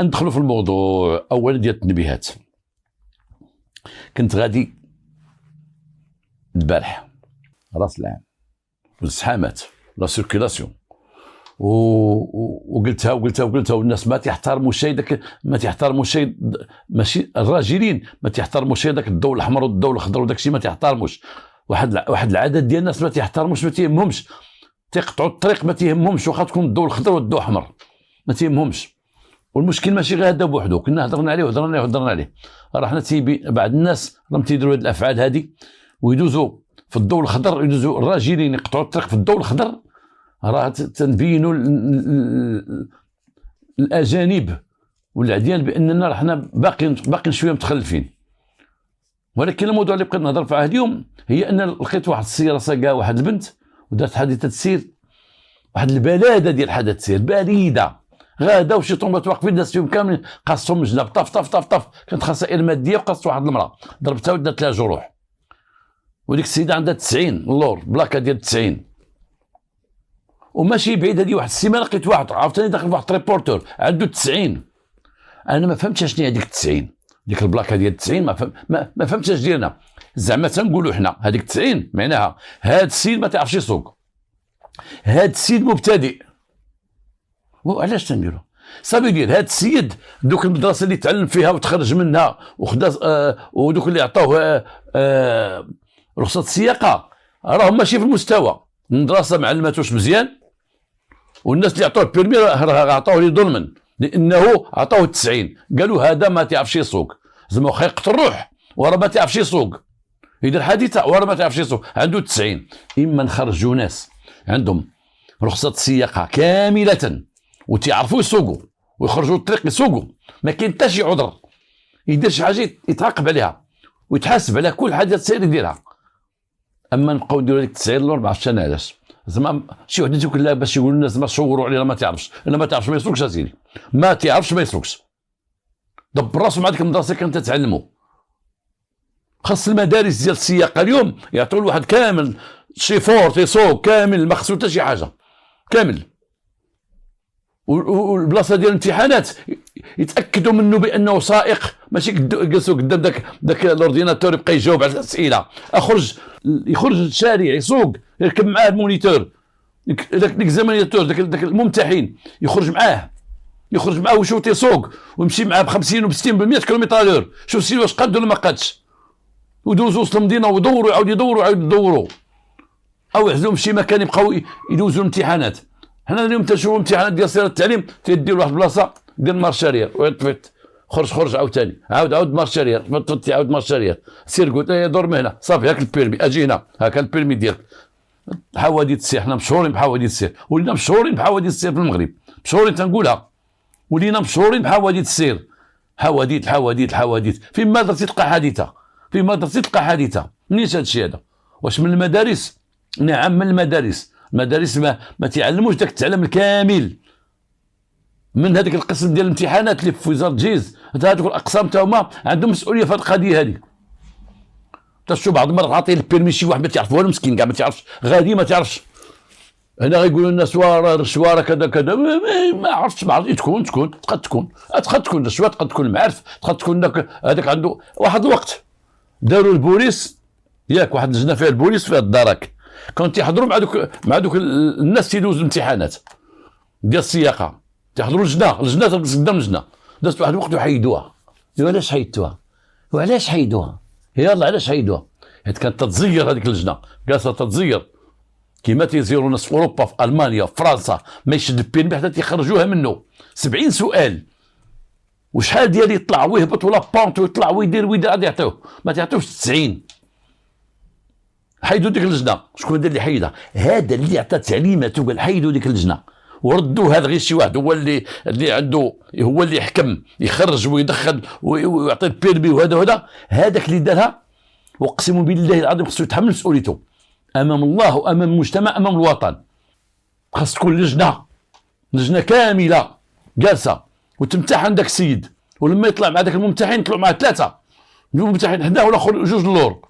ندخلوا في الموضوع اولا ديال التنبيهات. كنت غادي البارح راس العام والزحامات لا سيركيلاسيون وقلتها والناس ما تيحترموا شيء، داك ما تيحترموا شيء، ماشي الراجلين ما تيحترموا شيء، داك الضوء الاحمر والضوء الاخضر وداك الشيء ما تيحترموش. واحد العدد ديال الناس ما تيحترموش، ما تيهمهمش، تيقطعوا الطريق ما تيهمهمش، واخا تكون الضوء الاخضر والضوء الاحمر ما تيهمهمش. والمشكل ماشي غير هذا بوحدو، كنا هضرنا عليه راه حنا بعض الناس راهم تيديروا هذه الافعال هذه ويدوزوا في الضوء الاخضر، يدوزوا الراجلين يقطعوا الطريق في الضوء الاخضر، راه تنبينوا الاجانب والعديان باننا راه حنا باقيين شويه متخلفين. ولكن الموضوع اللي بقيت نهضر فيه اليوم هي ان لقيت واحد السياره ساقا واحد البنت ودارت حادثه سير، واحد البلاده ديال حادثه سير باليده، غادا وشي طومبات واقفين الناس فيهم كاملين قاصهم جناب طف كانت خسائر ماديه، وقاصت واحد المراه ضربتها ودات لها جروح، وديك السيده عندها 90 اللور بلاكه ديال 90. وماشي بعيد هذه واحد السيمانه لقيت واحد عاوتاني داخل واحد تريبورتور عنده 90. انا ما فهمتش شنو هي ديك 90، ديك البلاكه ديال 90 ما فهمتش اش ديالنا. زعما تنقولوا حنا هذيك 90 معناها هذا السيد ما تعرفش يسوق، هذا السيد مبتدئ. وعلاش تنديروا صافي ديال هذا السيد دوك المدرسه اللي تعلم فيها وتخرج منها وخدا ودوك اللي عطاوه رخصه السياقه راهم ماشي في المستوى. المدرسه ما علماتوش مزيان، والناس اللي عطوه البيرمي راه عطاوه لي ظلما لانه عطاوه 90. قالوا هذا ما تعرفش يسوق، زعما واخا يقتل الروح وراه ما تعرفش يسوق، يدير حادثه وراه ما تعرفش يسوق، عنده 90. اما نخرجوا ناس عندهم رخصه السياقه كامله وتيعرفوا يسوقوا ويخرجوا الطريق يسوقوا، ما كاين حتى شي عذر، يدير شي حاجه يتعاقب عليها ويتحاسب على كل حاجه تسير يديرها. اما نبقاو نديروا هذيك 90 لور ما عرفتش انا علاش، زعما شي وحده تقول لها باش يقولوا الناس ما صوروا عليه ما تعرفش، انا ما تعرفش ما يسوقش اسيدي، ما تعرفش ما يسوقش. دبر راسو مع ديك المدرسه كانت تتعلموا. خاص المدارس ديال السياقه اليوم يعطوا لواحد كامل شيفور تيسوق كامل ما خصو حتى شي حاجه كامل. والبلاصه ديال الامتحانات يتاكدوا منه بانه سائق، ماشي جلسوا قدام داك الاورديناتور يبقى يجاوب على الاسئله. يخرج للشارع يسوق، يركب معاه المونيتور داك ليكزاميناتور داك الممتحن يخرج معاه ويشوف تيسوق ويمشي معاه ب 50 و 60 ب 100 كيلومتر. شوف سيدي واش قاد ولا ما قادش، ودوزوا وسط المدينه ويدوروا يعاودوا يدوروا او يحزلوا في شي مكان يبقاو يدوزوا الامتحانات. حنا اليوم تنشوفوا امتحانات ديال سير التعليم تيدير واحد البلاصه ديال مارشارير ويطفيت خرج عاوتاني عاود مارشارير عاود مارشارير سير قلت دور مهنه صافي هاك البيرمي اجي هنا هاك البيرمي ديالك. حوادث السير حنا مشهورين بحوادث السير، ولينا مشهورين بحوادث السير في المغرب، مشهورين تنقولها، ولينا مشهورين بحوادث السير. حوادث فين ما درتي تلقى حادثه. منين هذا الشيء هذا؟ واش من المدارس؟ نعم من المدارس ما تعلموش داك التعلم الكامل من هذاك القسم ديال الامتحانات اللي في وزاره الجيز. هذوك الاقسام تا هما عندهم مسؤوليه في هذه القضيه هذه. تشوف بعض المرات عاطي البيرمي شي واحد ما تعرف والو مسكين كاع ما تعرفش غادي ما تعرفش. هنا غيقولوا الناس رشوه كذا ما عرفتش تكون تقد تكون رشوه، تقد تكون معرف، تقد تكون هذاك عنده واحد الوقت داروا البوليس ياك واحد اللجنه فيها البوليس فيها الدرك، كانوا تيحضروا مع دوك الناس تيدوزوا الامتحانات ديال السياقه، تيحضروا لجنه قدام لجنه. دازت واحد الوقت وحيدوها. علاش حيدوها؟ يلا علاش حيدوها؟ حيت كانت تتزير هذيك اللجنه، جالسه تتزير كيما تيزيروا الناس في اوروبا في المانيا في فرنسا، ما يشد البيرمي حتى تيخرجوها منه 70 سؤال وشحال ديال يطلع ويهبط ولا بونط ويطلع ويدير غادي يعطيوه، ما تعطيوش 90. حيدوا ديك اللجنه. شكون هذا اللي حيدها؟ هذا اللي عطى تعليمات وقال حيدوا ديك اللجنه وردوا. هذا غير شي واحد هو اللي عنده، هو اللي يحكم يخرج ويدخل ويعطي البيرمي وهذا هذاك اللي دارها. واقسم بالله العظيم خصو يتحمل مسؤوليته امام الله وامام المجتمع امام الوطن. خاص تكون لجنه كامله جالسه وتمتحن داك السيد، ولما يطلع مع داك الممتحن يطلعوا معاه 3 الممتحن حداه والاخر 2 اللور،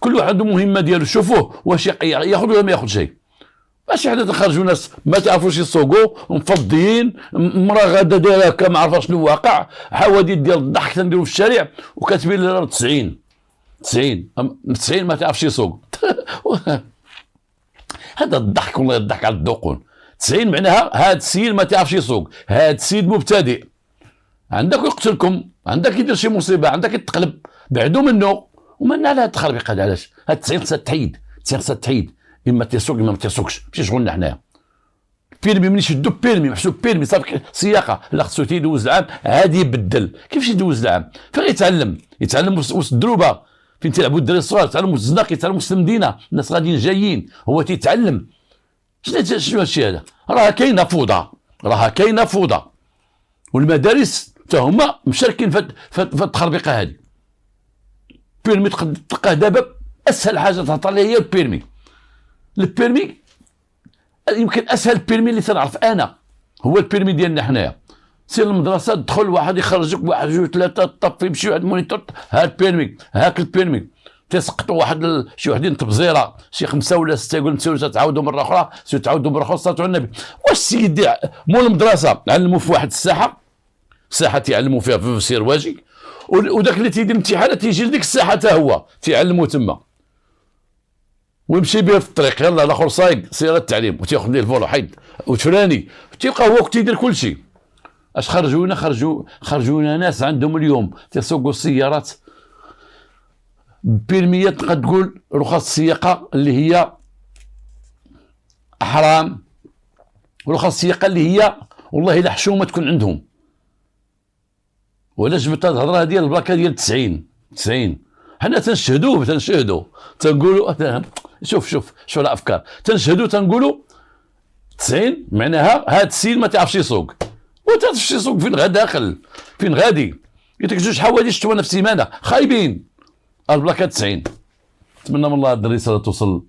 كل واحد عنده مهمه ديالو. شوفوه واش ياخذ ولا ما ياخذ شيء. ماشي حنا تخرجوا ناس ما تعرفوش يسوقوا مفضيين، مرا غاده دايره هكا ما عرفاش شنو واقع، حوادث ديال الضحك تنديروا في الشارع وكاتبين لنا 90 90 ما تعرفش يسوق. هذا الضحك والله الضحك على الذقون. 90 معناها هذا السيد ما تعرفش يسوق، هذا السيد مبتدئ، عندك يقتلكم، عندك يدير شي مصيبه، عندك يتقلب، بعدوا منه. ومن على هذا التخربيق هذا علاش؟ هاد 90 خصها تحيد، 90 خصها تحيد، اما تيسوق اما ما تيسوقش، ماشي شغلنا حنايا. بيرمي ملي يشدو بيرمي محسوب بيرمي صافي سياقه، لا خصو تيدوز العام عادي يبدل. كيفاش يدوز العام؟ فين يتعلم وسط الدروبه، فين تيلعبوا الدراري الصغار، يتعلموا في الزناق، يتعلموا في المدينه، الناس غاديين جايين، هو تيتعلم. شنو هادشي هذا؟ راه كاينه فوضى، راها كاينه فوضى، والمدارس حتى هما مشاركين في التخربيقه هذه. بيرمي تلقاه دابا اسهل حاجه تهضر لها هي البيرمي. البيرمي يمكن اسهل بيرمي اللي تنعرف انا هو البيرمي ديالنا حنايا. سير المدرسه تدخل واحد يخرجك واحد جوج ثلاثه طفي يمشي واحد المونيتور، ها البيرمي، هاك البيرمي. تيسقطوا واحد شي وحدين تبزيره شي 5 ولا 6 يقول نساو تعاودوا مره اخرى، تعاودوا مره اخرى، صلاه على النبي. واش السيد مول المدرسه علموا في واحد الساحه تيعلموا فيها في سيرواجي، وداك اللي تيدير الامتحانات تيجي لديك الساحه حتى هو تيعلموا تما، ويمشي به في الطريق. يلا الاخر صايق سير التعليم، وتياخذ ليه الفولو حيد وتفراني، تيبقى هو تيدير كل شيء. اش خرجونا ناس عندهم اليوم تيسوقوا السيارات بيرميات، تقدر تقول رخص السياقه اللي هي حرام، ورخص السياقه اللي هي والله الا حشومه تكون عندهم. ولا جبت هاد الهضره ديال البلاكه ديال 90 حنا تنشهدوا تنقولوا شوف الافكار، تنشهدوا تنقولوا 90 معناها هاد السيد ما تعرفش يسوق. وتعرفش يسوق فين داخل فين غادي؟ قلت لك 2 حوايج شفتونا في سيمانه خايبين. البلاكه 90. نتمنى من الله هاد الرساله توصل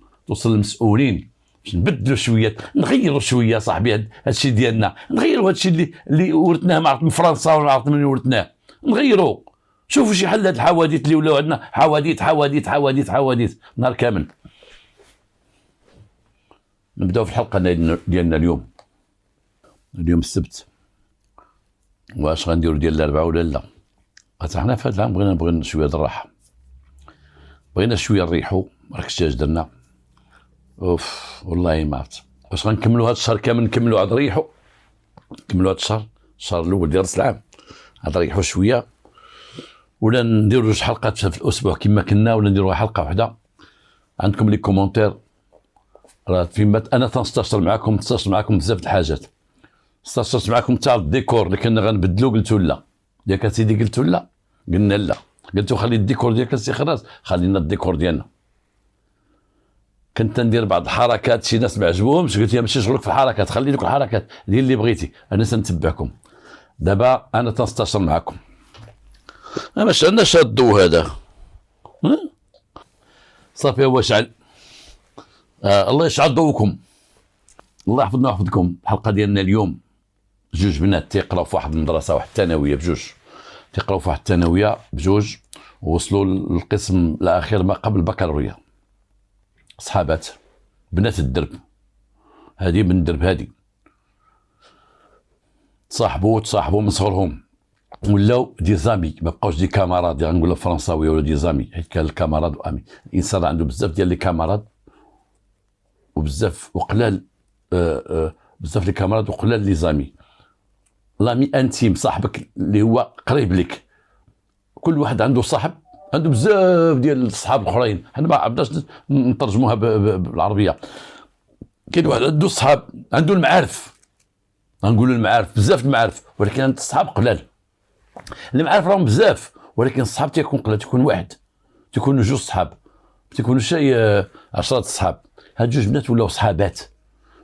للمسؤولين باش نبدلوا شويه، نغيروا شويه صاحبي هاد الشيء ديالنا، نغيروا هاد الشيء اللي ورثناه ما عرفت من فرنسا ولا عرفت من ورثناه، نغيروا. شوفوا شي حل هاد الحوادث اللي ولاو عندنا حوادث نهار كامل. نبداو في الحلقه ديالنا اليوم السبت. واش غنديروا ديال الاربعاء ولا لا؟ حنا في هذا العام بغينا شويه د الراحه، بغينا شويه نريحوا. راك شتي اش درنا؟ والله ما عرفت واش غنكملوا هذا الشهر كامل، نكملوا عاد نريحوا، نكملوا هذا الشهر الاول ديال راس العام عاد نريحوا شويه، ولا نديروا 2 حلقات في الاسبوع كما كنا، ولا نديروا حلقه واحده. عندكم لي كومونتير راه فيما انا تنستشر معكم بزاف د الحاجات. استشرت معكم تاع الديكور اللي كنا غنبدلو، قلتوا لا. ياك سيدي قلتوا لا، قلنا لا، قلتوا خلي الديكور ديالك السي خراز، خلينا الديكور ديالنا. كنت ندير بعض الحركات شي ناس ما عجبوهمش، قلت يا ماشي شغلك في الحركات، خلي دوك الحركات دير اللي بغيتي، انا سنتبعكم. دابا انا تنستشر معكم، ما عندناش هاد الضو هذا صافي. هو شعل. الله يشعل ضوكم، الله يحفظنا ويحفظكم. الحلقه ديالنا اليوم 2 بنات تيقراو في واحد المدرسه، واحد الثانويه بجوج، تيقراو في واحد الثانويه بجوج، ووصلوا للقسم الاخير ما قبل البكالوريا. صحابات بنات الدرب، هذه من الدرب، هذه تصاحبوا من صغرهم، ولاو دي زامي، ما بقاوش دي كاماراد غنقولها فرنساويه، ولا دي زامي، حيت كان الكاماراد وامي. الانسان عنده بزاف ديال لي كاماراد وبزاف وقلال بزاف لي كاماراد وقلال لي زامي. لامي انتيم، صاحبك اللي هو قريب لك. كل واحد عنده صاحب، عنده بزاف ديال الصحاب الاخرين، حنا ما عرفناش نترجموها بالعربيه. كاين واحد عنده صحاب، عنده المعارف، غنقولوا المعارف، بزاف المعارف، ولكن عنده الصحاب قلال. المعارف راهم بزاف، ولكن الصحاب تيكون قلال، تيكون واحد، تيكونوا 2 صحاب، تيكونوا شي 10 صحاب. هاد 2 بنات ولاو صحابات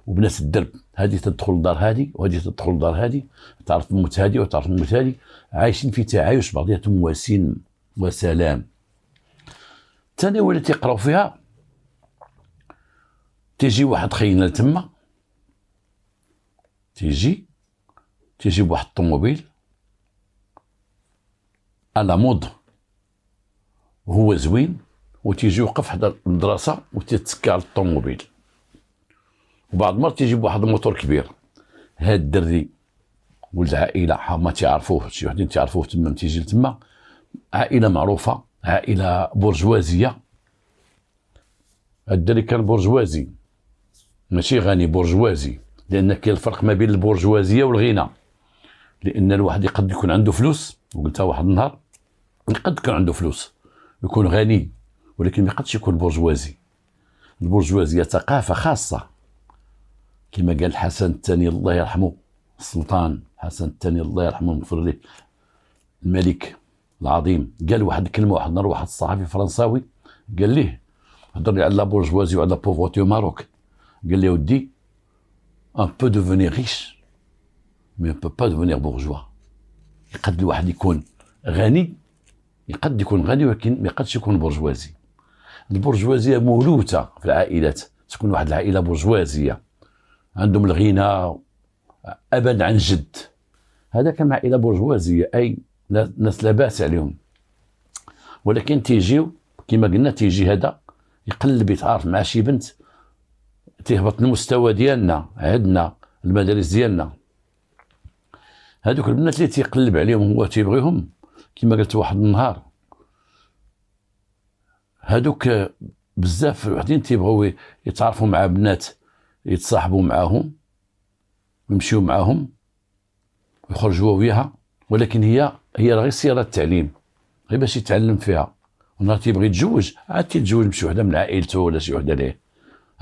وبنات الدرب، هذه تدخل لدار هذه وهذه تدخل لدار هذه، تعرف موت هذه وتعرف موت هذه، عايشين في تعايش بعضياتهم وسيم وسلام. الثانويه اللي تيقراو فيها تيجي واحد خينا لتما، تيجي بواحد الطوموبيل على مود وهو زوين، وتيجي يوقف حدا المدرسه وتتسكى على الطوموبيل، وبعض المرات تيجيب واحد الموتور كبير. هاد الدري ولد عائله ما تعرفوه، شي وحدين تعرفوه تما تيجي لتما، عائله معروفه، عائله برجوازيه. هاد الدري كان برجوازي ماشي غني، برجوازي، لان كاين الفرق ما بين البرجوازيه والغنى. لان الواحد يقد يكون عنده فلوس، وقلتها واحد النهار، يقد يكون عنده فلوس يكون غني، ولكن ما يقدش يكون برجوازي. البرجوازيه ثقافه خاصه، كما قال الحسن الثاني الله يرحمه، السلطان حسن الثاني الله يرحمه ويغفر له، الملك العظيم، قال واحد الكلمه واحد النهار واحد الصحفي فرنساوي قال ليه، هضر لي على لا بورجوازي وعلى بوفوتي ماروك، قال لي ودي ان بو دوفونير ريش مي بو با دوفونير بورجوا. يقد الواحد يكون غني، يقد يكون غني ولكن ما يقدش يكون برجوازي. البرجوازيه مولوثه في العائلات، تكون واحد العائله برجوازيه عندهم الغنى ابا عن جد، هذا كان عائله برجوازيه، اي ناس لا باس عليهم. ولكن تيجيو كما قلنا، تيجي هذا يقلب يتعارف مع شي بنت، تهبط المستوى ديالنا، عندنا المدارس ديالنا، هذوك البنات اللي تيقلب عليهم هو تيبغيهم، كما قلت واحد النهار، هذوك بزاف وحدين تيبغوا يتعرفوا مع بنات، يتصاحبوا معاهم ويمشيو معاهم ويخرجوا وياها، ولكن هي غير سياره التعليم، غير باش يتعلم فيها، ونهار تيبغي يتزوج عاد تيتزوج بشي وحده من عائلته ولا شي وحده ليه.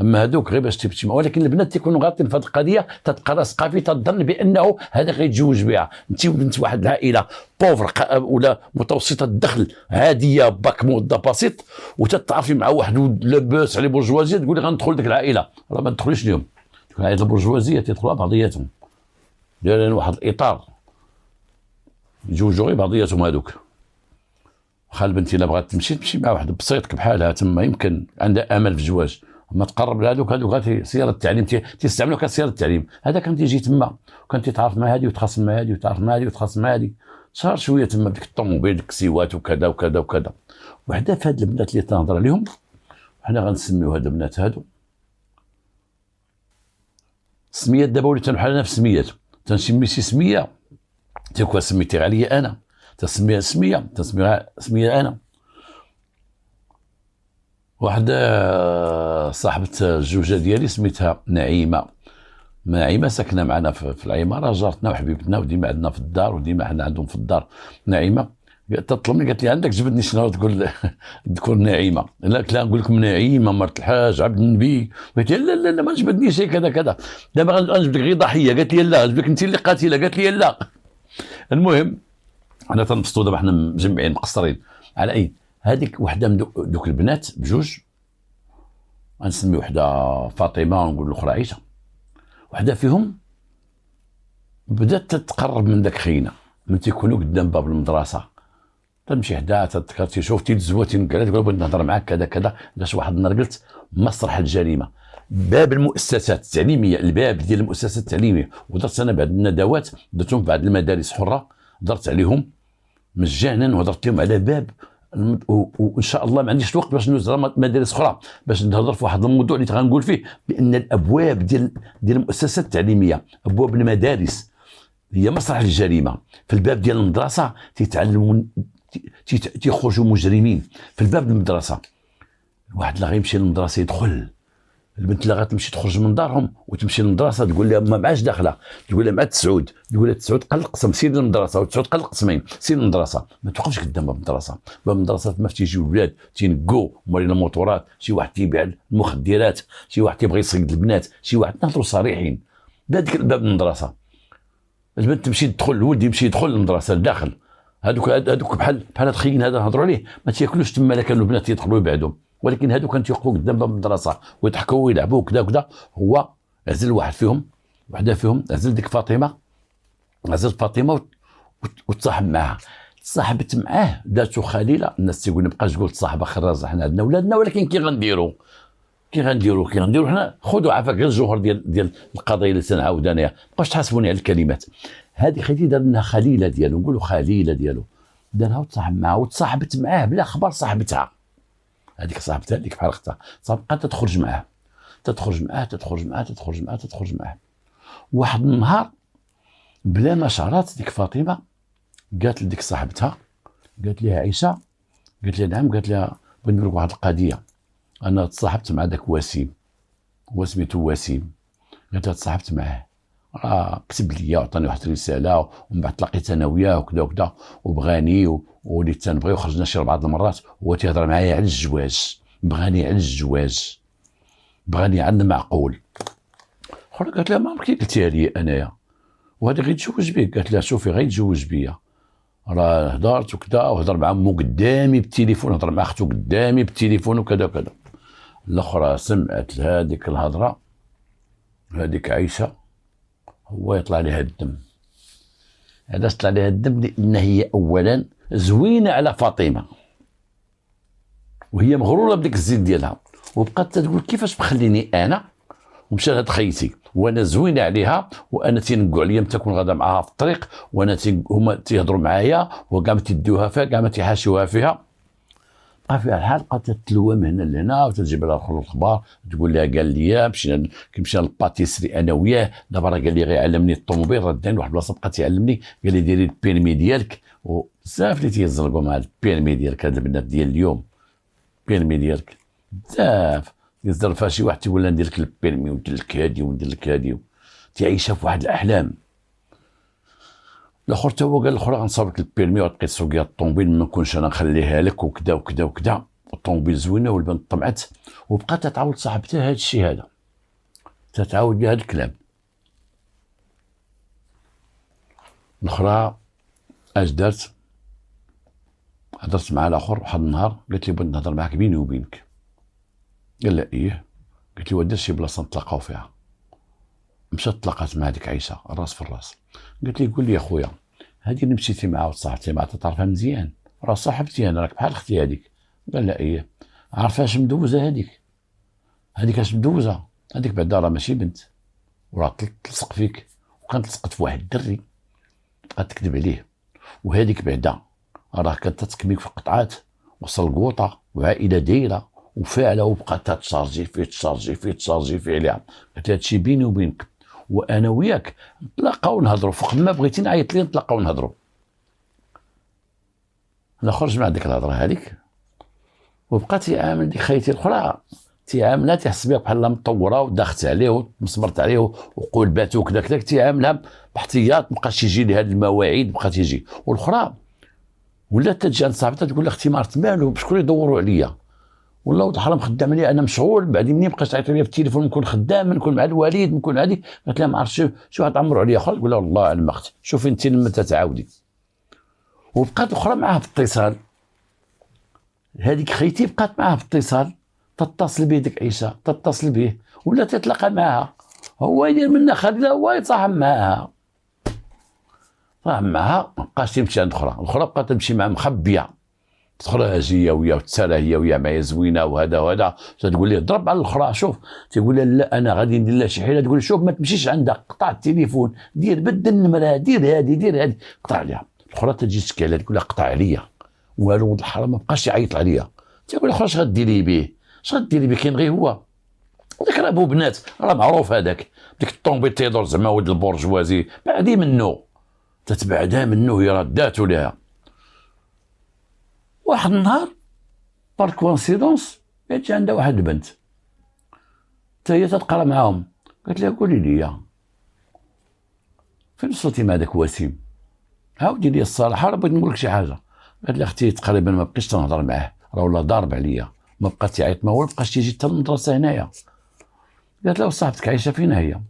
اما هذوك غير باش تمشي، ولكن البنات تيكونوا غاطين في هذه القضيه، تتبقى راسقه فيه، تظن بانه هذا غيتزوج بها. انت بنت واحد العائله بوفر ولا متوسطه الدخل عاديه، باك موظف بسيط، وتتعرفي مع واحد لاباس عليه برجوازيه، تقولي غندخل ديك العائله، راه ما تدخليش اليوم. ديك العائله البرجوازيه تيدخلوا بعضياتهم، دايرين واحد الاطار يتزوجوا غير بعضياتهم هذوك. واخا البنت الا بغات تمشي مع واحد بسيط بحالها تما، يمكن عندها امل في الزواج، ما تقرب لهذوك غادي سياره التعليم تيستعملوا كسياره التعليم. هذا كان تيجي تما وكان تيتعرف مع هذه ويتخاصم مع هذه ويتعرف مع هذه ويتخاصم مع هذه، صار شويه تما بديك الطوموبيل الكسيوات وكذا وكذا وكذا. وحده في هاد البنات اللي تنهضر عليهم، حنا غنسميو هاد البنات هادو سميات، دابا وليت نحل نفس سميات، تنسمي شي سميه تيكون سميتي عليا انا، تسميها سميه تسميها سميه انا. واحدة صاحبة الزوجة ديالي سميتها نعيمة، نعيمة ساكنة معنا في العمارة، جارتنا وحبيبتنا وديما عندنا في الدار، وديما حنا عندهم في الدار. نعيمة تطلبني قالت لي عندك جبدني شنو تقول تذكر نعيمة؟ لا نقول لكم نعيمة مرت الحاج عبد النبي. قالت لي لا ما جبدنيش كذا كذا، دابا غنجبد لك غير ضحية. قالت لي لا، جبد لك انت اللي قاتلة. قالت لي لا. المهم حنا تنبسطوا دابا، حنا مجمعين مقصرين على اي. هذيك وحده من دوك البنات بجوج، غنسمي وحده فاطمه ونقول الاخرى عيشه، وحده فيهم بدات تتقرب من داك خينا، من تيكونوا قدام باب المدرسه، تمشي حداها تذكر تيشوف تيتزوى تنقعد تقول بغيت نهضر معاك كذا كذا. علاش واحد النهار قلت مسرح الجريمه، باب المؤسسات التعليميه، الباب ديال المؤسسات التعليميه، ودرت انا بعض الندوات درتهم في بعض المدارس حره، درت عليهم مجانا وهضرت لهم على باب، وان شاء الله ما عنديش الوقت باش ندوز مدارس اخرى باش نهضر في واحد الموضوع اللي غنقول فيه بان الابواب ديال المؤسسات التعليميه، ابواب المدارس هي مسرح الجريمه. في الباب ديال المدرسه تيتعلمون تيخرجوا مجرمين في الباب المدرسه. واحد اللي غيمشي للمدرسه يدخل، البنت اللي غتمشي تخرج من دارهم وتمشي للمدرسه تقول لها ما معاش داخله، تقول لها مع تسعود، تقول لها تسعود قل القسم سير للمدرسه، وتسعود قل القسمين سير للمدرسه. ما توقفش قدام باب المدرسه، باب المدرسه ما تيجي ولاد تينقوا مورين الموطورات، شي واحد تيبيع المخدرات، شي واحد تيبغي يصيد البنات، شي واحد نهضروا صريحين بهذيك الباب المدرسه. البنت تمشي تدخل، الولد يمشي يدخل للمدرسه لداخل، هذوك بحال الخيين هذا نهضروا عليه ما تياكلوش تما، كانوا البنات يدخلوا يبعدوا، ولكن هادو كانوا تيوقفوا قدام باب المدرسه ويضحكوا ويلعبوا وكذا وكذا. هو عزل واحد فيهم، وحده فيهم عزل ديك فاطمه، عزل فاطمه وتصاحب معها، تصاحبت معاه داتو خليله. الناس تيقول نبقاش تقول تصاحبه خرازه، حنا عندنا ولادنا، ولكن كي غنديروا حنا خذوا عافاك غير الجوهر ديال القضيه اللي تنعاود انايا، ما بقاوش تحاسبوني على الكلمات. هذه خدي دار لنا خليله ديالو، نقولوا خليله ديالو، دارها وتصاحب معها وتصاحبت معاه بلا خبر صاحبتها. هذيك صاحبتها هذيك بحال اختها، بقات تخرج معاه تتخرج معاه. واحد النهار بلا ما شعرات ديك فاطمه قالت لديك صاحبتها، قالت لها عائشه، قالت لها نعم، قالت لها بغيت نقول لك واحد القضيه، انا تصاحبت مع داك وسيم، هو سميتو وسيم، قالت لها تصاحبت معاه، راه كتب لي وعطاني واحد الرساله، ومن بعد تلاقيت انا وياه وكذا وكذا وبغاني وليت تنبغي وخرجنا شي 4 المرات، هو تيهضر معايا على الزواج، بغاني على الزواج، بغاني على المعقول. اخرى قالت لها ما عمرك قلتيها لي انايا، وهذا غيتزوج بيك. قالت لها شوفي غيتزوج بيا، راه هضرت وكذا، وهضر مع مو قدامي بالتليفون، هضر مع اختو قدامي بالتليفون وكذا وكذا. الاخرى سمعت هذيك الهضره، هذيك عائشه هو يطلع لها الدم. علاش طلع لها الدم؟ لان هي اولا زوينه على فاطمه، وهي مغروره بديك الزين ديالها، وبقات تقول كيفاش بخليني انا ومشى لهاد خيتي وانا زوينه عليها، وانا تينقوا عليا متى تكون غادا معاها في الطريق، وانا هما تيهضروا معايا وكاع ما تيديوها فيها، كاع ما تيحاشوها فيها. بقى فيها الحال بقات تتلوى من هنا لهنا وتجيب لها الاخبار، تقول لها قال لي مشينا للباتيسري انا وياه، دابا راه قال لي غيعلمني الطوموبيل، راه داني واحد البلاصه بقى تيعلمني، قال لي ديري البيرمي ديالك، وبزاف اللي تيزرقوا مع البيرمي ديالك، هاد البنات ديال اليوم البيرمي ديالك بزاف يزر فيها شي واحد تيقول ندير لك البيرمي وندير لك هادي وندير لك هادي، تعيشها في واحد الاحلام. الاخر تا هو قال الاخرى غنصاوب لك البيرمي وتبقي تسوقيها الطوموبيل، ما نكونش انا نخليها لك وكذا وكذا وكذا. الطوموبيل زوينه والبنت طمعت، وبقات تعاود صاحبتها هذا الشيء هذا، تتعاود لها هذا الكلام. الاخرى اش دارت؟ هضرت مع الاخر واحد النهار، قالت لي بغيت نهضر معاك بيني وبينك. قال لها ايه؟ قلت له ودير شي بلاصه نتلاقاو فيها. مشات تلاقات مع هذيك عيشه الراس في الراس، قالت لي قول لي يا خويا، هذه اللي مشيتي معها وتصاحبتي معها تعرفها مزيان؟ راه صاحبتي انا، راك بحال اختي هذيك. قال لا ايه؟ عارفه اش مدوزه هذيك اش مدوزه؟ هذيك بعدا راه ماشي بنت، وراه تلصق فيك، وكانت لصقت في واحد الدري بقات تكذب عليه، وهذيك بعدا راه كانت تتكميك في القطعات وصلقوطه وعائله دايره وفاعله، وبقات تشارجي فيه عليها. قلت لها هادشي بيني وبينك، وانا وياك نتلاقاو ونهضروا، فوق ما بغيتي نعيط لي نتلاقاو ونهضروا. انا خرج مع ديك الهضره هذيك، وبقى تيعامل ديك خيتي الاخرى، تيعاملها تيحس بها بحال مطوره وداخت عليه ومصبرت عليه وقول باتو كذا كذا، تيعاملها باحتياط، مابقاش يجي لهاد المواعيد، بقى تيجي. والاخرى ولات تجي عند صاحبتها تقول لها اختي مارت مالو شكون يدوروا عليا، والله ولد الحرام خدام عليا انا مشغول، بعدين منين بقيت تعيط لي في التليفون نكون خدام، نكون مع الوالد، نكون هذه. قالت لها ما عرفتش شي واحد عمرو عليا خالص. تقول لها والله انا ما اختي، شوفي انت لما تتعاودي. وبقات الاخرى معاها في اتصال، هذيك خيتي بقات معاها في اتصال، تتصل به ديك عيشه، تتصل به ولا تتلاقى معها، هو يدير منها خليها، هو يتصاحب معها، ما بقاش تمشي عند الاخرى بقات تمشي مع مخبيه، تدخل هي وياه وتسالى هي وياه معايا زوينه وهذا تقول لي ضرب على الاخرى. شوف تقول لها لا انا غادي ندير لها شي حيله، تقول شوف ما تمشيش عندها، قطع التليفون، بدل النمره، دير هذه قطع عليها. الاخرى تجي تشكي عليها تقول لها قطع عليا، والو ولد الحرام ما بقاش يعيط عليا. تقول لها اش غديري به؟ كاين غير هو داك راه بو بنات، راه معروف هذاك ديك الطوموبيل تيدور زعما ولد البورجوازي، بعدي منه تتبعدها منه، هي راه داتو لها. واحد النهار بار كونسيدونس جات عندها واحد البنت، حتى هي تتقرا معاهم، قالت لها قولي لي فين وصلتي مع داك وسيم؟ عاودي لي الصراحه، راه بغيت نقول لك شي حاجه. قالت لها اختي تقريبا ما بقيتش تنهضر معاه، راه ولا ضارب عليا، ما بقى تيعيط معاه، ما بقاش تيجي حتى للمدرسه هنايا. قالت لها وصاحبتك عايشه فين هي؟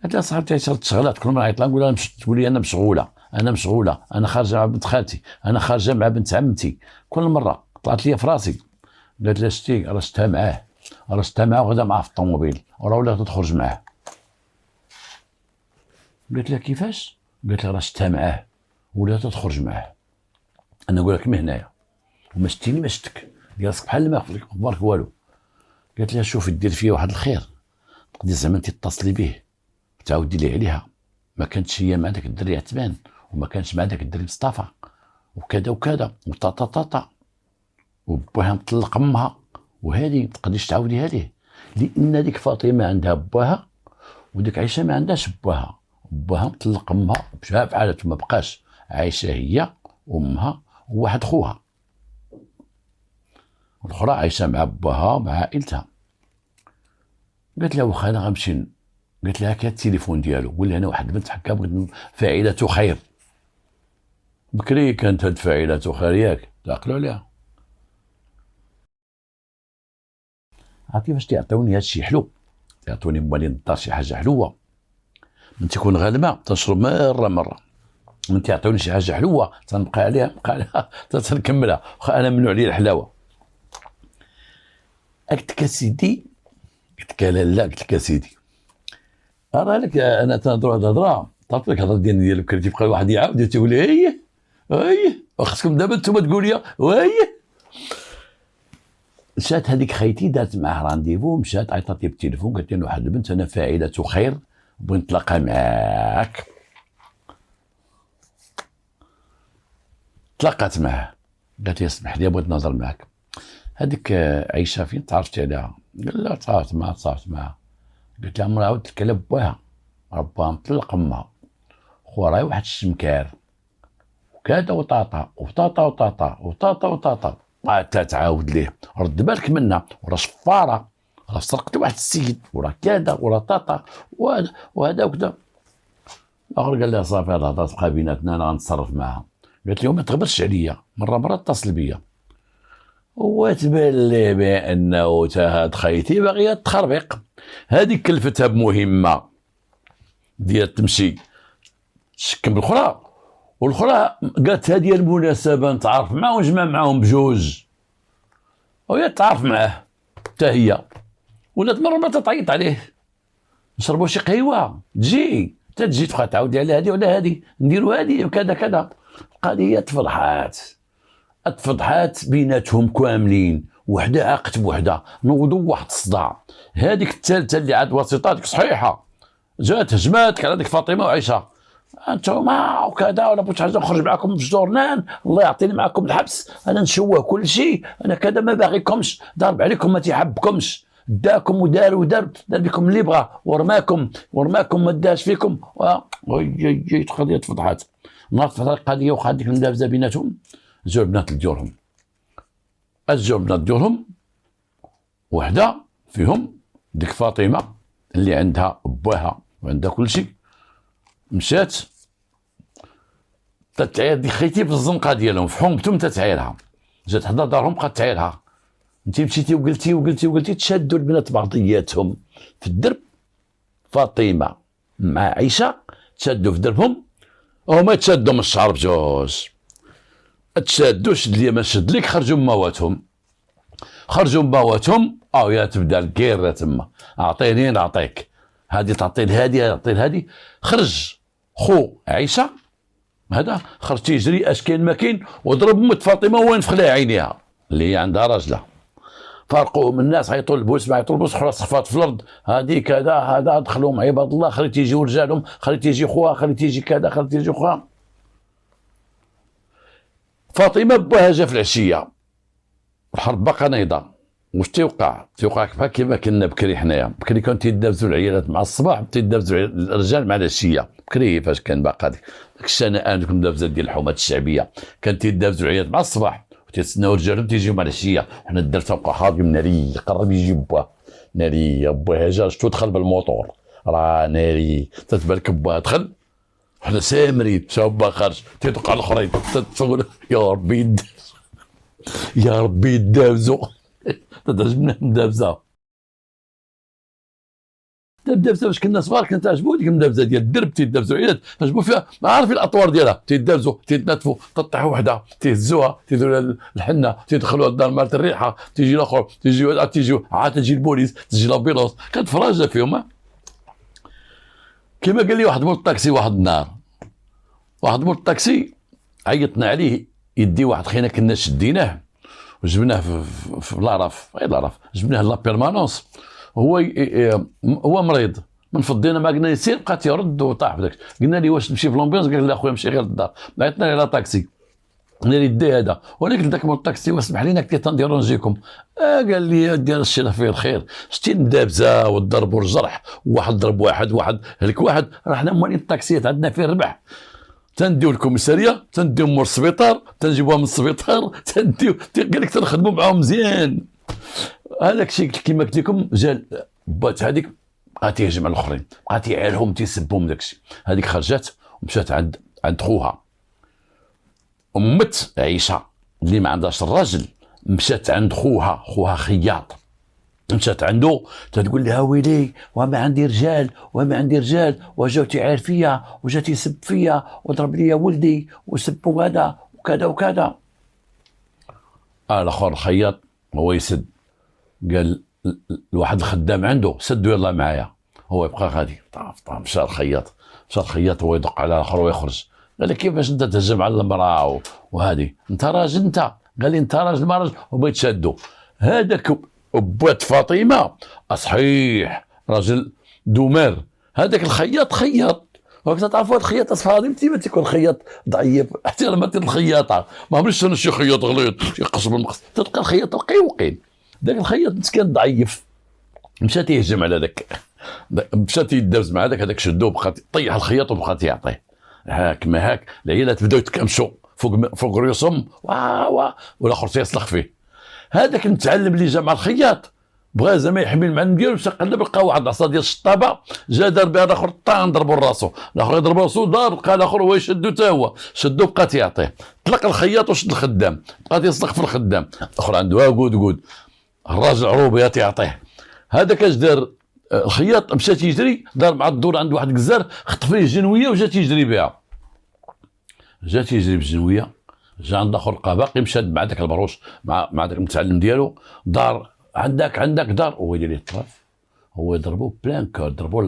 قالت لها صاحبتي عايشه تشغلات، كل ما نعيط لها نقول لها تقول لي انا مشغوله، انا خارجه مع بنت خالتي، انا خارجه مع بنت عمتي، كل مره طلعت لي في راسي. قالت لها شتي راه شتها معاه وغدا معاه في الطوموبيل، وراه ولات تخرج معاه. قالت لها كيفاش؟ قالت لها راه شتها معاه ولات تخرج معاه. انا نقول لك من هنايا وما شتيني ما شتك، راسك بحال ما اخبارك والو. قالت لها شوفي دير فيا واحد الخير، تقدري زعما تتصلي به وتعاودي لي عليها، ما كانتش هي مع داك الدري عتبان، وما كانش مع داك الدري مصطفى، وكذا وكذا وطاطا وبوها مطلق امها، وهذه ما تقدريش تعاوديها ليه. لان ديك فاطمه عندها باها وديك عائشه ما عندهاش باها. باها طلق امها مشى في حالته، ما بقاش عايشه هي وامها وواحد خوها، والاخرى عايشه مع باها مع عائلتها. قالت لها واخا انا غنمشي، قالت لها هاكا التليفون ديالو، قول لي انا واحد البنت هكا بغيت فاعله خير. بكري كانت هاد فاعله خير ياك تعقلوا عليها. عرفتي فاش تيعطيوني هادشي حلو، تيعطوني موالين الدار شي حاجه حلوه، من تكون غالمه تنشرب مره، من تيعطيوني شي حاجه حلوه تنبقى عليها تنكملها واخا انا ممنوع عليا الحلاوه. قلت لك سيدي، قلت لك لا، قلت لك سيدي ارى لك انا تنهضروا هاد الهضره، طلبت لك الهضره ديال بكري تيبقى الواحد يعاود تيقول لي وخصكم دابا نتوما تقول لي مشات هذيك خيتي دارت معاه رانديفو، مشات عيطات لي بالتليفون قالت لي واحد البنت انا فاعله خير بغيت نتلاقى معاك. تلاقات معاه، قالت لي اسمح لي بغيت نهضر معاك. هذيك عايشه فين تعرفتي عليها؟ قال لا تعرفت معها. قلت لها مرا عاودت لك على باها، باها مطلق امها، خوها راهي واحد الشمكار وكذا وطاطا حتى تعاود ليه رد بالك منها، وراه شفاره، راه سرقت واحد السيد، وراه كذا وراه طاطا وهذا وكذا. الاخر قال لها صافي هاد الهضره تبقى بيناتنا انا غنتصرف معاها. قالت له ما تغبرش عليا، مره اتصل بيا وتبان لي بانه تا هاد خيتي باغيه تخربق. هذيك كلفتها بمهمه ديال تمشي تشكم بالاخرى، والاخرى قالت هذه المناسبه نتعرف معاه ونجمع معاهم بجوج، وهي تعرف معاه حتى هي، ولات مره ما تعيط عليه نشربوا شي قهوه تجي تبقى تعاود لي على هذه ولا هذه نديروا هذه وكذا كذا. القضيه تفضحات بيناتهم كاملين، وحده عاقت بوحده، نوضوا واحد الصداع. هذيك الثالثه اللي عاد وسيطاتك صحيحه جات هجماتك على هذيك فاطمه وعائشه، انتوما وكذا ولا بغيت حاجه نخرج معكم في الجورنال، الله يعطيني معكم الحبس، انا نشوه كل شيء، انا كذا ما باغيكمش، ضارب عليكم ما تيحبكمش، داكم ودار دار بكم اللي بغا ورماكم ما داش فيكم. جيت قضيه تفضحات. نهار فتحت القضيه وخا ديك المدابزه بيناتهم، زوج بنات لديورهم، وحده فيهم ديك فاطمه اللي عندها باها وعندها كل شيء، مشات تتعير ديك خيتي في الزنقه ديالهم في حومتهم تتعيرها، جات حدا دارهم بقات تعيرها. انت مشيتي وقلتي تشادوا البنات بعضياتهم في الدرب، فاطمه مع عائشه تشادوا في دربهم، وهما تشادوا من الشعر بجوج، تشادوا شد لي ما شد لك، خرجوا ممواتهم يا تبدا الكير تما، اعطيني نعطيك، هذه تعطي لهذه خرج خو عائشه هذا خرج تيجري اش كاين ما كاين، وضرب مت فاطمه وينفخ لها عينيها اللي هي عندها راجله، فارقوا من الناس عيطوا البوس، ما عيطوا البوس خلاص صفات في الارض، هذه كذا هذا دخلوهم عباد الله، خلي تيجيو رجالهم، خلي تيجي خوها، خلي تيجي كذا، خلي تيجي خوها. فاطمه باها جا في العشيه، الحرب باقا نايضه، واش تيوقع كيما كنا بكري حنايا، بكري كانوا تيدابزوا العيالات مع الصباح، تيدابزوا الرجال مع العشيه، بكري فاش كان باقا ديك الشنآن ديك المدابزه ديال الحومات الشعبيه، كان تيدابزوا العيالات مع الصباح وتيتسناو رجالهم تيجيو مع العشيه، حنا الدرب تنبقى خاطبين ناري، قرب يجي باه ناري، باه جا شتو دخل بالموطور راه ناري، تتبالك باه دخل حنا سامرين شاف باه خرج، تيدق على الاخرين تتقول يا ربي يدابزوا تعجبنا المدابزه باش كنا صغار كانت تعجبو ديك المدابزه ديال الدرب، تيدابزوا عيالات تعجبو فيها، ما عارفين الاطوار ديالها، تيدابزوا تيتناتفوا، تطيح وحده تيهزوها تيديروا الحنه، تيدخلوها الدار مالت الريحه، تيجي الاخر تيجي عاد تجي البوليس، تجي لابيلوس، كانت فراجه فيهم. كما قال لي واحد مول الطاكسي واحد النهار، عيطنا عليه يدي واحد خينا كنا شديناه وجبناه في لارف جبناه لا بيرمانونس، هو مريض، من فضينا ما قلنا يسير بقى تيرد وطاح بداك، قلنا لي واش تمشي في لومبيونس، قال لا اخويا مشي غير للدار، عيطنا على طاكسي انا يدي هذا، ولكن ذاك من الطاكسي واسمح لينا كي تنديرو نجيكم. قال لي دير الشيء فيه الخير، شتي الدابزه والضرب والجرح، واحد ضرب واحد هلك واحد، راه حنا موالين الطاكسيات عندنا فيه الربح. تنديو الكوميساريه، تنديو مور السبيطار، تنجيبوها من السبيطار، تنديو قال لك تنخدموا معاهم مزيان. هذاك الشيء كيما قلت لكم، جا بات هذيك بقات يهجم على الاخرين، بقات يعيرهم تيسبهم داك الشيء. هذيك خرجت ومشات عند خوها أمت عيشة اللي ما عندهاش الراجل، مشات عند خوها خياط، مشات عنده تتقول لها ويلي وما عندي رجال وجاو تيعاير فيا وجا تيسب فيا وضرب لي ولدي وسب هذا وكذا وكذا. الاخر الخياط هو يسد، قال الواحد الخدام عنده سدوا يلا معايا، هو يبقى غادي طاف مشى الخياط هو يدق على الاخر ويخرج. قال لي كيفاش انت تهجم على المراه وهذه، انت راجل انت؟ قال لي انت راجل ما راجل، وبغيت شادو. هذاك بوات فاطمه صحيح راجل دومار، هذاك الخياط خياط. راك تعرفوا هذا الخياط اصفهاني متى ما تيكون خياط ضعيف، حتى لما تير الخياطه ما عمرش انا شي خياط غليظ يقص بالمقص، تلقى الخياط رقيق. ذاك الخياط مسكين ضعيف مشى تيهجم على ذاك، مشى تيدابز مع هذاك شدوه، بقى طيح الخياط وبقى تيعطيه هاك ما هاك. العيالات بداو يتكمشوا فوق ريوسهم والاخر تيسلخ فيه. هذاك المتعلم اللي جا مع الخياط بغى زعما يحمل مع ديالو، مشى قلب لقى واحد العصا ديال الشطابه، جا دار بها الاخر طان ضربو راسو، الاخر يضرب راسو دار، بقى الاخر هو يشدو حتى هو شدو بقى تيعطيه. طلق الخياط وشد الخدام، بقى تيسلخ في الخدام، الاخر عنده قود الراجل عروبيه تيعطيه. هذاك اش دار الخياط؟ مشى تيجري دار مع الدور عند واحد الجزار، خطف ليه الجنويه وجا تيجري بها، جا تيجري بالجنويه، جا عند اخر لقى باقي مشاد مع داك البروش مع داك المتعلم ديالو، دار عندك دار، هو يدير الطرف، هو يضربو بلان كور، ضربو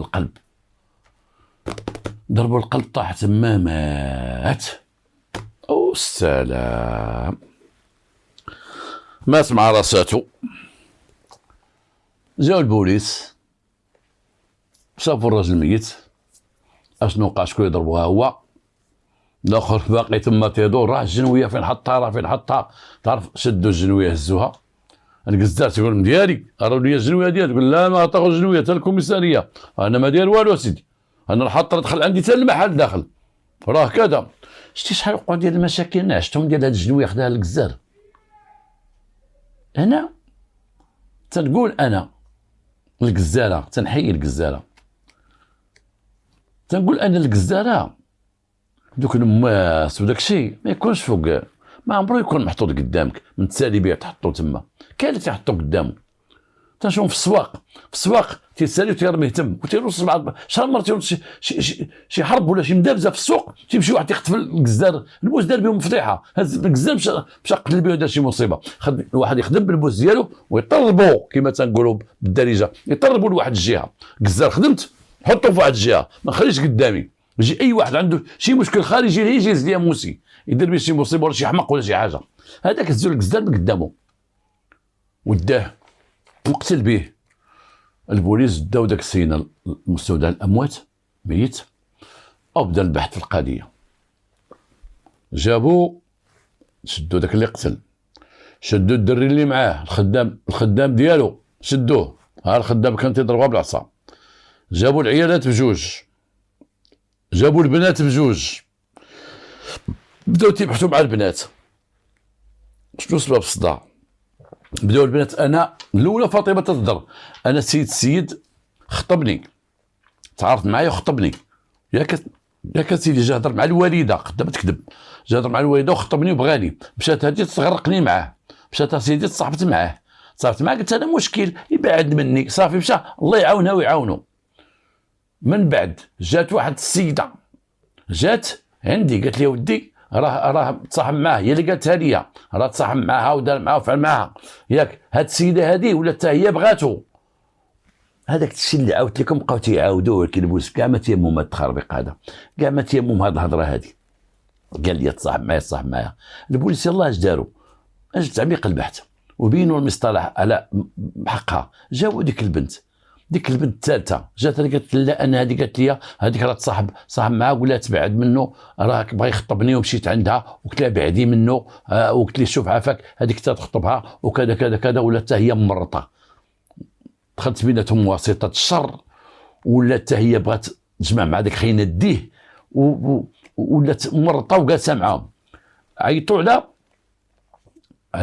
للقلب طاح تما مات. او السلام، مات مع راساتو. جاو البوليس شافوا الراجل ميت، اشنو وقع؟ شكون يضربوها؟ هو الاخر باقي تما تيدور، راه الجنويه فين حطها تعرف، شدوا الجنويه هزوها. القزار تيقول من ديالي، راه لي الجنويه ديالك، تقول لا ما تاخذ الجنويه حتى الكوميساريه، انا ما داير والو سيدي، انا الحط دخل عندي حتى المحل داخل، راه كذا. شتي شحال وقعوا ديال المشاكل عشتهم ديال هاد الجنويه خداها القزار. انا تنقول انا القزاره، تنحيي القزاره، تنقول انا القزاره دوك النماس وداك الشيء ما يكونش فوق، ما عمرو يكون محطوط قدامك من التسالي تحطو تما، كاين اللي تيحطو قدامه. تنشوف في السواق تيسالي وتيرميه تم وتيرص بعض شحال مره تيرص شي حرب ولا شي مدابزه في السوق، تيمشي واحد تيقتل القزار، البوس دار بهم فضيحه، هذا القزار مشى قتل به، دار شي مصيبه، الواحد يخدم بالبوس ديالو ويطربو كما تنقولوا بالدارجه، يطربو لواحد الجهه. قزار خدمت حطو في واحد الجهه، ما خليش قدامي، يجي اي واحد عنده شي مشكل خارجي يجي يهز ليا موسي يدير به شي مصيبه ولا شي حمق ولا شي حاجه، هذاك هزو القزار من قدامه وداه وقتل به. البوليس داو داك السينا المستودع الاموات ميت، او بدا البحث في القضيه. جابوا شدوا داك اللي قتل، شدوا الدري اللي معاه، الخدام ديالو شدوه، ها الخدام كان تيضربها بالعصا. جابوا العيالات بجوج، جابوا البنات بجوج، بداو تيبحثوا مع البنات شنو سبب الصداع. بداو البنات، انا الاولى فاطمه تهضر، انا السيد خطبني، تعارف معايا وخطبني، ياك سيدي جا هضر مع الوالده، قدام تكذب، جا هضر مع الوالده وخطبني وبغاني، مشات هادي تغرقني معاه، مشات سيدي تصاحبت معاه، قلت انا مشكل يبعد مني، صافي مشى، الله يعاونها ويعاونو. من بعد جات واحد السيده جات عندي قالت لي ودي راه تصاحب معاه، هي اللي قالتها لي، راه تصاحب معاها ودار معاها وفعل معاها، ياك هاد السيده هادي ولا حتى هي بغاتو. هذاك الشيء اللي عاودت لكم بقاو تيعاودوه، ولكن البوليس كاع ما تيمم هاد التخربيق هذا، كاع ما تيمم هاد الهضره هادي. قال لي تصاحب معايا، البوليس يلاه اش داروا؟ اش تعميق البحث وبينوا المصطلح على حقها. جاوا ديك البنت ديك البنت الثالثه جات قالت لا انا هذه، قالت لي هذيك راه صاحب معاه ولا تبعد منه، راك بغى يخطبني ومشيت عندها وقلت لها بعدي منه، وقلت لي شوف عافاك هذيك حتى تخطبها وكذا كذا كذا، ولا حتى هي ممرطه، دخلت بيناتهم واسطه الشر، ولا حتى هي بغات تجمع مع داك خينا ديه ولات مرطه وجالسه معاهم. عيطوا على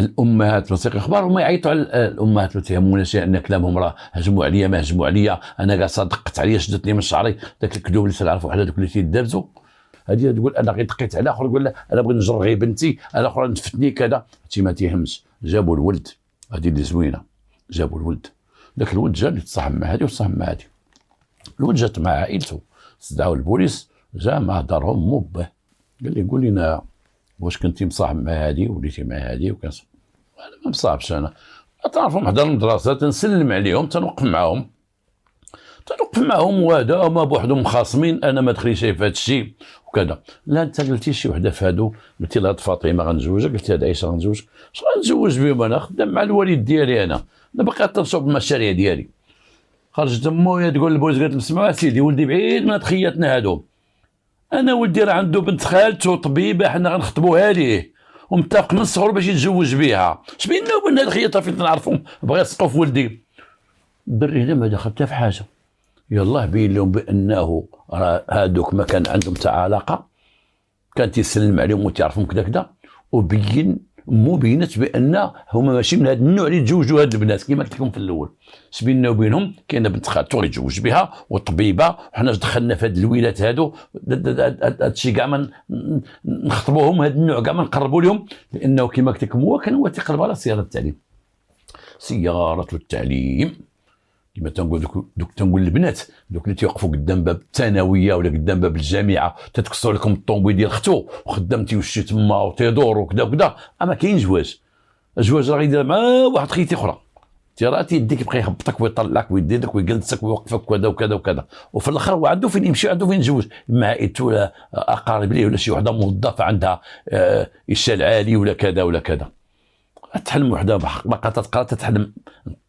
الامهات مسيق اخبار، هما يعيطوا على الامهات ما تهموناش ان كلامهم راه هجموا عليا ما هجموا عليا، انا جالسه دقت عليا شدتني من شعري، داك الكذوب اللي تعرفوا وحده دوك اللي تيدابزوا. هذه تقول انا غير دقيت على اخر، يقول لا انا بغيت نجر غير بنتي، الاخر نتفتني كذا، هادشي ما تيهمش. جابوا الولد، هذه اللي زوينه، جابوا الولد، داك الولد جا اللي تصاحب مع هذه وتصاحب مع هذه. الولد جات مع عائلته، استدعوا البوليس، جا مع دارهم مو باه، قال لي قول لنا واش كنتي مصاحب مع هذه وليتي مع هذه؟ انا ما مصاحبش، انا تعرفوا نحضر المدرسه تنسلم عليهم تنوقف معاهم وهذا، هما بوحدهم مخاصمين، انا ما دخلي شي في هذا الشيء وكذا. لا انت قلتي شي وحده في هادو، قلتي لها فاطمه غنزوجك، قلتي هاد عائشه غنزوجك، اش غنتزوج بهم؟ انا خدام مع الوالد ديالي، انا باقي تنصب المشاريع ديالي. خرجت امو تقول للبوليس، قالت اسمعوا سيدي ولدي بعيد من هاد خياتنا هادو، انا ولدي راه عنده بنت خالته طبيبه، حنا غنخطبوها ليه ومتفق من الصغر باش يتزوج بها، اش بيننا وبين هاد الخياطه فين نعرفهم، بغا يسقوا في ولدي. الدري هنا ما دخل حتى في حاجه، يلاه بين لهم بانه راه هادوك ما كان عندهم حتى علاقه، كان تيسلم عليهم وتعرفهم كذا كذا، وبين مو بينت بان هما ماشي من هذا النوع اللي يتزوجوا هاد البنات كما قلت لكم في الاول. اش بيننا وبينهم؟ كاينه بنت خالته غيتزوج بها وطبيبه، وحنا دخلنا في هاد الويلات هادو، هادشي كاع ما نخطبوهم، هاد النوع كاع ما نقربوا لهم، لانه كما قلت لكم هو تيقلب على سياره التعليم، سياره التعليم كما تنقول. دوك تنقول البنات دوك اللي تيوقفوا قدام باب الثانويه ولا قدام باب الجامعه تتكسروا لكم الطوموبيل ديال اختو وخدامتي وشي تما وتيدور وكذا وكذا، اما كاين جواز، الجواز راه غيدير مع واحد خيتي اخرى، راه تيديك يبقى يهبطك ويطلعك ويديرك ويجلسك ويوقفك وكذا وكذا وكذا، وفي الاخر هو عنده فين يمشي، عنده فين يتزوج، مع عائلته ولا اقارب ليه ولا شي وحده موظفه عندها اشال عالي ولا كذا ولا كذا. تحلم وحده باقا تتقرا تتحلم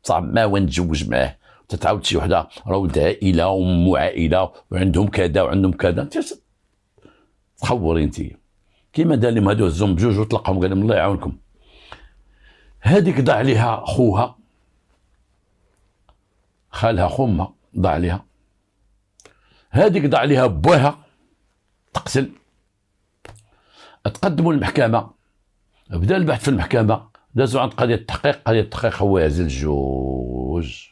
صعب ما وين تتزوج معاه، تتعاود شي وحده راه ولد عائله وام عائله وعندهم كذا وعندهم كذا، تصوري انت كيما دار لهم هادو هزهم بجوج وطلقهم قال لهم الله يعاونكم. هذيك ضاع عليها خوها، خالها خمها ضاع عليها، هذيك ضاع عليها بوها تقتل. تقدموا للمحكمه، بدا البحث في المحكمه، دازوا عند قضيه التحقيق، قضيه التحقيق هو عزل جوج،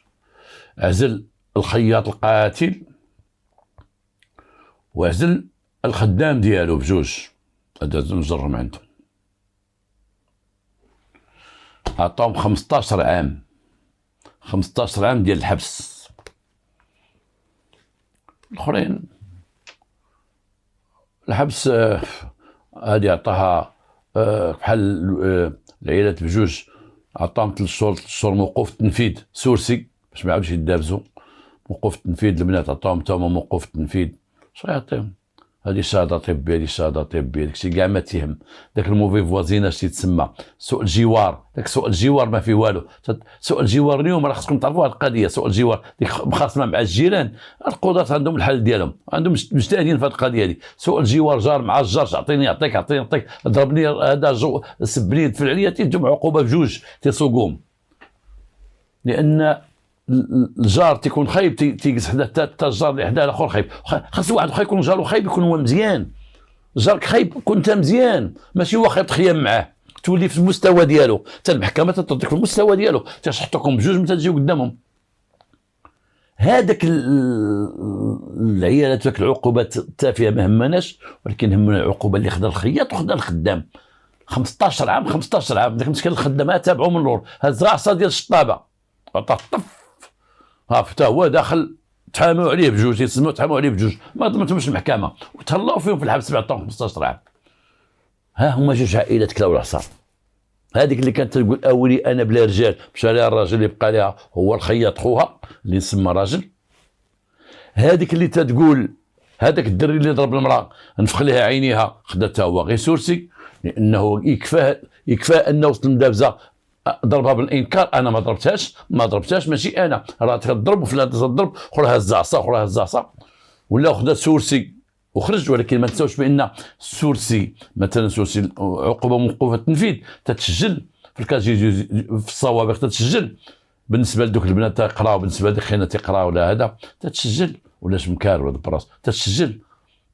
عزل الخياط القاتل وعزل الخدام ديالو بجوج، هذا نجرهم عندهم، عطاهم 15 عام، 15 عام ديال الحبس. الاخرين الحبس هذه عطاها بحال العيالات بجوج، عطاهم 3 شهور موقوف التنفيذ سورسي باش ما يعاودوش يدابزوا، موقوف التنفيذ. البنات عطاهم تاهما موقوف التنفيذ، شنو يعطيهم؟ هذه شهاده طبيه، هذه شهاده طبيه، داكشي كاع ما تيهم. داك الموفي فوازيناج تيتسمى سوء الجوار، داك سوء الجوار ما فيه والو. سوء الجوار اليوم راه خصكم تعرفوا هذه القضيه، سوء الجوار ديك مخاصمه مع الجيران، القضاة عندهم الحل ديالهم، عندهم مجتهدين في هذه القضيه هذه. سوء الجوار جار مع الجار، اعطيني اعطيك اعطيني اعطيك، ضربني هذا سبني دفع عليا، تيجمعوا عقوبه بجوج تيسوقوهم، لان الجار تيكون خايب تيجلس حدا حتى الجار اللي حدا الاخر خايب. خاص واحد واخا يكون جارو خايب يكون هو مزيان، جارك خايب كون انت مزيان، ماشي هو خايب تخيم معاه تولي في المستوى ديالو، حتى المحكمه تطردك في المستوى ديالو، تيحطوكم بجوج متى تجيو قدامهم. هذاك العيالات ذاك العقوبات التافهه ما همناش، ولكن همنا العقوبه اللي خدا الخياط وخدا الخدام. 15 عام 15 عام، داك مسكين الخدام تابعوا من اللور، هز راسه ديال الشطابه عطاه طف، ها حتى هو داخل تحاموا عليه بجوج، يتسموا تحاموا عليه بجوج، ما ضمنتهمش المحكمه وتهلاو فيهم في الحبس بعطاهم 15 عام. ها هما جوج عائلات كلاو العصا. هذيك اللي كانت تقول اولي انا بلا رجال، مشى لها الراجل اللي بقى لها هو الخياط خوها اللي نسمى راجل. هذيك اللي تتقول هذاك الدري اللي ضرب المراه نفخ لها عينيها، خدتها هو غير سورسي، لانه يكفاه انه وسط المدابزه ضربها بالانكار، انا ما ضربتهاش ماشي انا، راه تضرب وفلان تضرب، اخرى هز عصا اخرى هز عصا، ولا خدا سورسي وخرج. ولكن ما تنساوش بان السورسي مثلا سورسي عقوبه موقوفه التنفيذ تتسجل في الكاجي في الصوابغ، تتسجل بالنسبه لدوك البنات تيقراو، بالنسبه لديك خينا تيقراو ولا هذا تتسجل، ولا شمكار ولا براس تتسجل.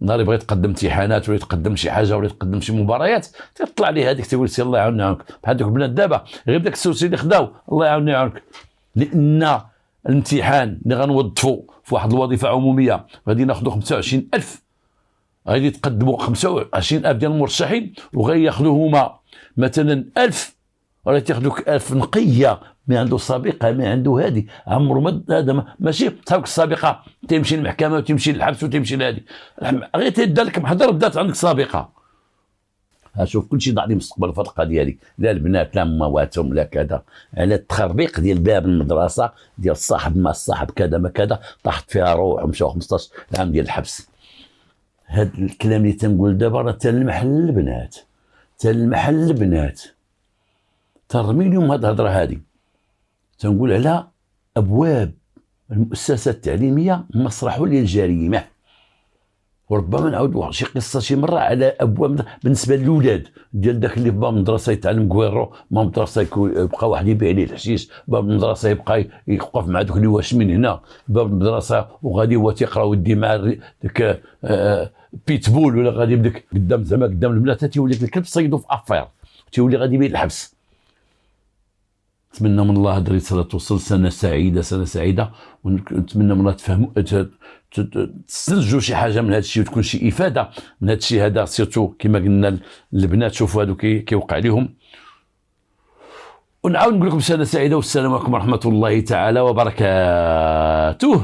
نهار يبغي يتقدم امتحانات ولا يتقدم شي حاجه ولا يتقدم شي مباريات تطلع ليه هذيك تقول سي الله يعاون يعاونك. بحال دوك البنات دابا غير داك السوسي اللي خداو الله يعاون يعاونك، لان الامتحان اللي غنوظفوا في واحد الوظيفه عموميه غادي ناخذوا 25,000، غادي يتقدموا 25,000 ديال المرشحين وغياخذوا هما مثلا 1000، ولا تاخذوك 1000 نقيه ما عنده سابقه ما عنده هذه عمرو هذا ماشي صاحبك السابقه تمشي للمحكمه وتمشي للحبس وتمشي لهذه، غير تيدار لك محضر بدات عندك سابقه. شوف كلشي ضاع لي مستقبل في القضيه هذه، لا البنات لا مواتهم لا كذا، على التخربيق ديال باب المدرسه ديال الصاحب ما الصاحب كذا ما كذا، طاحت فيها روح ومشاو 15 عام ديال الحبس. هذا الكلام اللي تنقول دابا راه تلمح للبنات، تلمح للبنات، ترمي لهم هاد الهضره هذه. تنقول على ابواب المؤسسات التعليميه مسرح للجريمه، وربما نعاود شي قصه شي مره على ابواب بالنسبه للاولاد ديال داك اللي في باب المدرسه يتعلم كويرو، باب المدرسه يبقى واحد يبيع ليه الحشيش، باب المدرسه يبقى يوقف مع دوك اللي واش من هنا، باب المدرسه وغادي هو تيقرا ودي مع داك بيتبول، ولا غادي بدك قدام زعما قدام البنات تيولي الكلب صيدو في افير تيولي غادي يبيع الحبس. نتمنى من الله هذه الرساله توصل سنه سعيده، سنه سعيده، ونتمنى من الله تفهموا تستنتجوا شي حاجه من هذا الشيء وتكون شي افاده من هذا الشيء هذا، سيرتو كما قلنا البنات شوفوا هذو كيوقع لهم. ونعاود نقول لكم سنه سعيده، والسلام عليكم ورحمه الله تعالى وبركاته.